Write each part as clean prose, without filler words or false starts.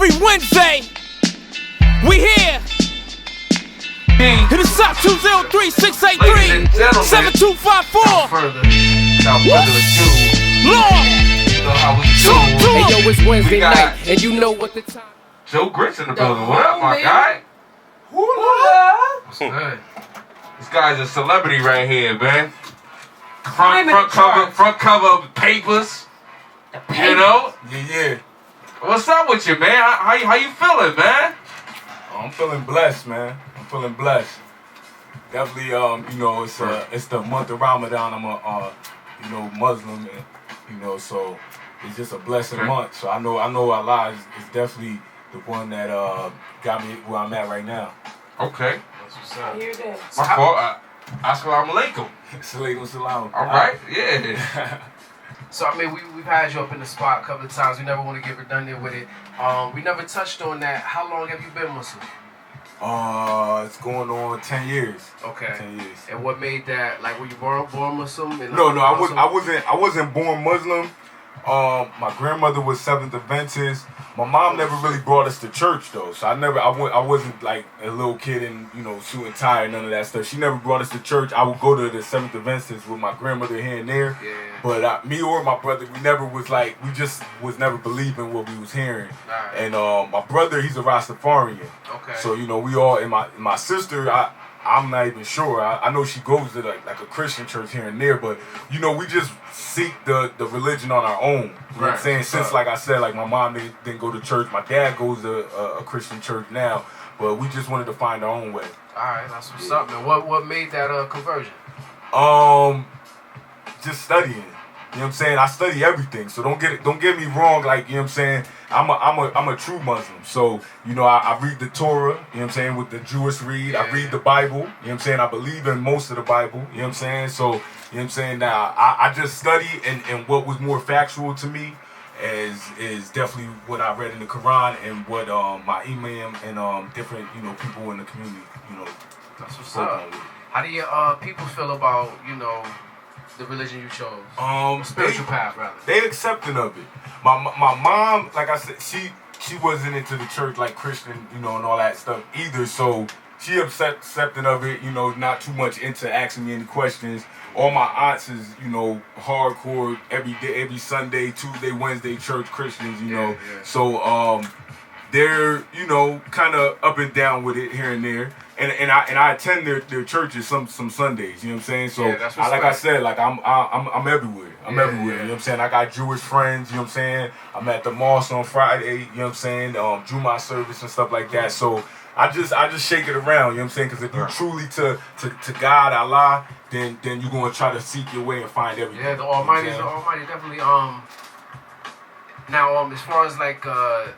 every Wednesday. We here. Hit us up 203-683-7254. Without further ado, Lord, you know how we do. Hey yo, it's Wednesday night, and you know what the time. Joe Grits in the building. What up, my guy? What's good? This guy's a celebrity right here, man. Front cover of papers. You know? Yeah. What's up with you, man? How you feeling, man? I'm feeling blessed, man. I'm feeling blessed. Definitely, you know, it's the month of Ramadan. I'm a Muslim, and, you know, so it's just a blessed month. So I know Allah is definitely the one that got me where I'm at right now. Okay. That's what's up. I hear that. My fault. Assalamu alaikum. Salaikum salam. All right. Yeah. So, I mean, we've had you up in the spot a couple of times. We never want to get redundant with it. We never touched on that. How long have you been Muslim? It's going on 10 years. Okay. 10 years. And what made that? Like, were you born Muslim? No, I wasn't born Muslim. My grandmother was Seventh Adventist. My mom never really brought us to church though, so I wasn't like a little kid in, you know, suit and tie and none of that stuff. She never brought us to church. I would go to the Seventh Adventist with my grandmother here and there. Yeah. But me or my brother, we just was never believing what we was hearing. Right. And my brother, he's a Rastafarian. Okay. So you know, we all, and my sister, I'm not even sure. I know she goes to like a Christian church here and there, but you know, we just seek the religion on our own. You know what I'm saying? Since, like I said, like my mom didn't go to church. My dad goes to a Christian church now, but we just wanted to find our own way. All right, that's what's up, man. What made that conversion? Just studying. You know what I'm saying? I study everything, so don't get me wrong. Like, you know what I'm saying? I'm a true Muslim, so you know I read the Torah. You know what I'm saying? With the Jewish read, I read the Bible. You know what I'm saying? I believe in most of the Bible. You know what I'm saying? So you know what I'm saying? Now I just study, and what was more factual to me is definitely what I read in the Quran and what my imam and different, you know, people in the community, you know. That's what's up. How do your people feel about, you know, the religion you chose? Spiritual path, rather. They accepting of it. My mom, like I said, she wasn't into the church like Christian, you know, and all that stuff either. So she accepting of it, you know, not too much into asking me any questions. All my aunts is, you know, hardcore every day, every Sunday, Tuesday, Wednesday church Christians, you know. Yeah. So they're, you know, kind of up and down with it here and there. And I attend their churches some Sundays, you know what I'm saying? So I said, like I'm everywhere. I'm everywhere, you know what I'm saying? I got Jewish friends, you know what I'm saying? I'm at the mosque on Friday, you know what I'm saying? Jumu'ah service and stuff like that. So I just shake it around, you know what I'm saying? Because if you're truly to God, Allah, then you're gonna try to seek your way and find everything. Yeah, the Almighty definitely. Now as far as like the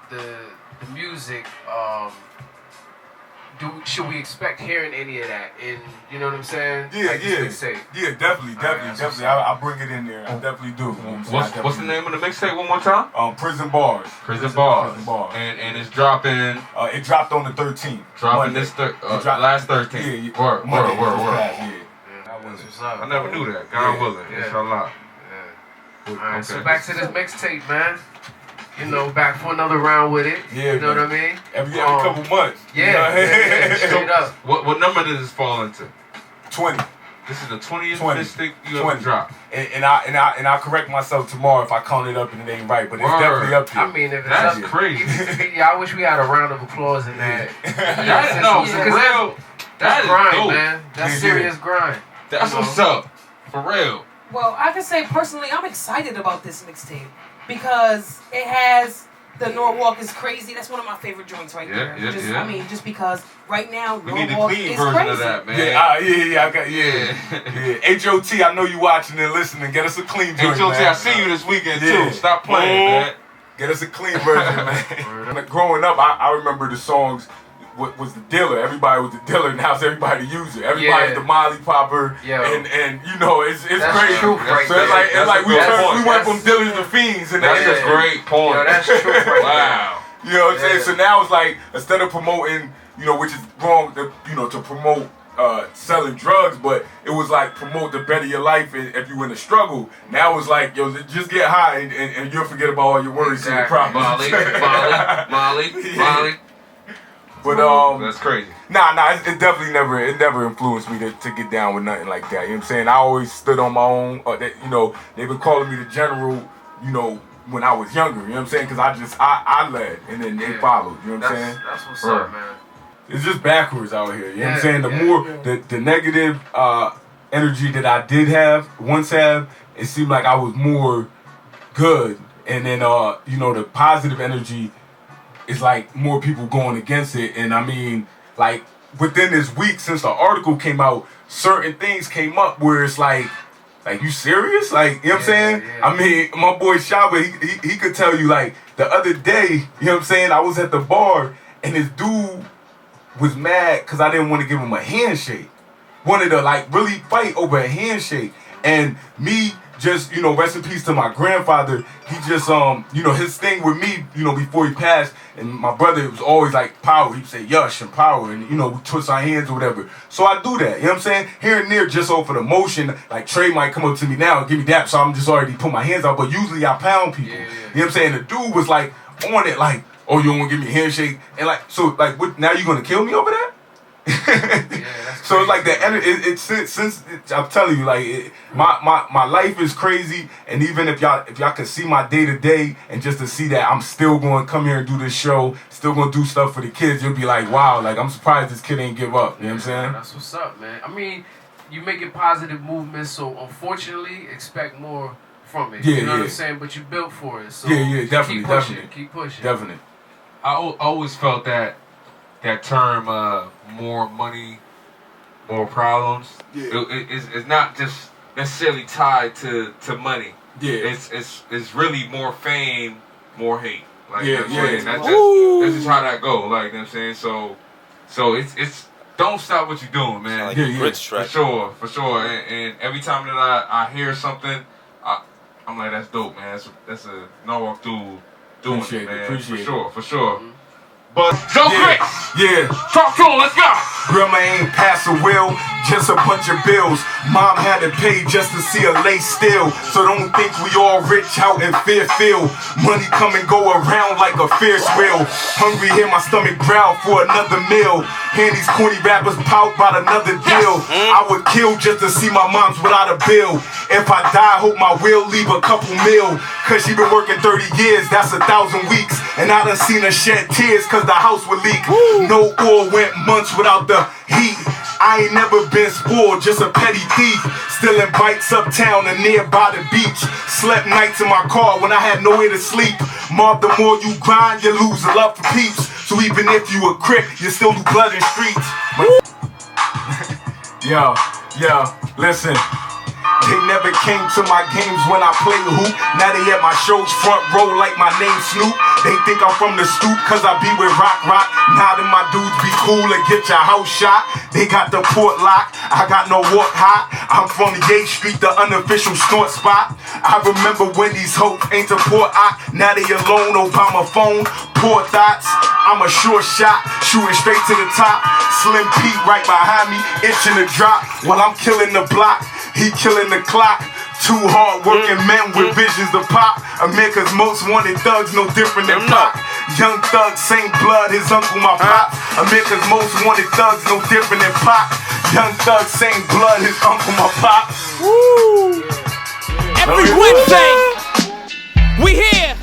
music, should we expect hearing any of that? In, you know what I'm saying? Yeah, like yeah, definitely. I bring it in there. I definitely do. You know What's the name of the mixtape one more time? Prison Bars. Prison Bars. And it's dropping. It dropped on the 13th. Dropping Monday. Last 13th. Yeah. Word. What's up? I never knew that. God willing. Inshallah. All right. So back to this mixtape, man. You know, back for another round with it. Yeah, you know what I mean? Every couple months. Yeah, straight up. What number does this fall into? 20. This is the 20th mixtape you ever dropped. And I correct myself tomorrow if I count it up and it ain't right, but it's definitely up there. I mean, if that's crazy. Yeah, I wish we had a round of applause in that. For real. That's grind, dope, man. That's serious grind. That's what's up. For real. Well, I can say personally, I'm excited about this mixtape because it has the Norwalk is crazy. That's one of my favorite joints right there. I mean, just because right now Norwalk is crazy. We need the clean version of that, man. HOT, I know you watching and listening. Get us a clean joint, HOT, I see you this weekend too. Stop playing, man. Get us a clean version, man. Growing up, I remember the songs. What was the dealer? Everybody was the dealer. Now it's everybody the user. Everybody's the Molly popper, and you know it's crazy. True, so it's like we went from dealers to fiends, and that's a great point. Yo, that's true. Wow. You know what I'm saying? So now it's like instead of promoting, you know, which is wrong, to promote selling drugs, but it was like promote to better your life if you in a struggle. Now it's like, yo, just get high and you'll forget about all your worries and your problems. Molly. But that's crazy. Nah, it definitely never influenced me to get down with nothing like that. You know what I'm saying? I always stood on my own. You know, they've been calling me the general, you know, when I was younger. You know what I'm saying? Because I led and then they followed. You know what I'm saying? That's what's up, man. It's just backwards out here. You know what I'm saying? The more the negative energy that I did once have, it seemed like I was more good. And then you know, the positive energy is like more people going against it. And I mean, like within this week since the article came out, certain things came up where it's like you serious? Like, you know what I'm saying? Yeah. I mean, my boy Shaba, he could tell you, like, the other day, you know what I'm saying, I was at the bar and this dude was mad because I didn't want to give him a handshake. Wanted to like really fight over a handshake. And me just, you know, rest in peace to my grandfather, he just, you know, his thing with me, you know, before he passed, and my brother was always like power. He'd say yush and power, and, you know, we twist our hands or whatever. So I do that, you know what I'm saying? Here and there, just off of the motion, like Trey might come up to me now and give me that, so I'm just already put my hands out, but usually I pound people. You know what I'm saying? The dude was like on it, like, oh, you don't want to give me a handshake? And like, so like, what, now you going to kill me over that? So it's like the energy. Since I'm telling you, like my life is crazy, and even if y'all could see my day to day, and just to see that I'm still going to come here and do this show, still going to do stuff for the kids, you'll be like, wow, like I'm surprised this kid ain't give up. You know what I'm saying? That's what's up, man. I mean, you making positive movements, so unfortunately, expect more from it. Yeah, you know what I'm saying? But you built for it, so definitely, keep pushing. Definitely. I always felt that term, more money, more problems. Yeah. It's not just necessarily tied to money. Yeah. It's really more fame, more hate. Like, yeah, you know what I'm saying? That's just how that go. Like, you know what I'm saying? So it's don't stop what you're doing, man. Like For sure. And every time that I hear something, I'm like, that's dope, man. That's a Norwalk dude doing it, man. Appreciate it. For sure. But Joe Chris, talk to him. Let's go. Grandma ain't pass a will, just a bunch of bills. Mom had to pay just to see a lace still. So don't think we all rich out in Fairfield. Money come and go around like a Ferris wheel. Hungry, hear my stomach growl for another meal. Hear these corny rappers pout about another deal. I would kill just to see my mom's without a bill. If I die, hope my will leave a couple mil. Cause she been working 30 years, that's 1,000 weeks. And I done seen her shed tears cause the house would leak. No oil, went months without the heat. I ain't never been spoiled, just a petty thief. Stealing bikes uptown and nearby the beach. Slept nights in my car when I had nowhere to sleep. Mob, the more you grind, you lose a love for peeps. So even if you a crip, you still do blood in streets. Yo, listen. They never came to my games when I played hoop. Now they at my shows front row like my name Snoop. They think I'm from the stoop cause I be with Rock. Now them my dudes be cool and get your house shot. They got the port lock, I got no walk hot. I'm from Yates Street, the unofficial snort spot. I remember when these hoes ain't to port now they alone, Obama phone. Poor thoughts, I'm a sure shot, shooting straight to the top. Slim Pete right behind me, itching to drop. While I'm killing the block, he killing the clock. Two hard-working men with visions to pop. America's most wanted thugs, no different than Pop. Young thug, same blood, his uncle, my pops. America's most wanted thugs, no different than Pop. Young thug, same blood, his uncle, my pops. Woo! Every Wednesday, we here.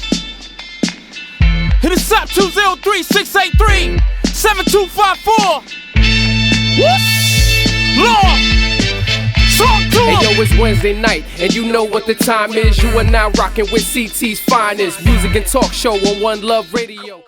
Hit us up 203-683-7254. Lord! Hey yo, it's Wednesday night, and you know what the time is. You are now rocking with CT's finest music and talk show on One Love Radio.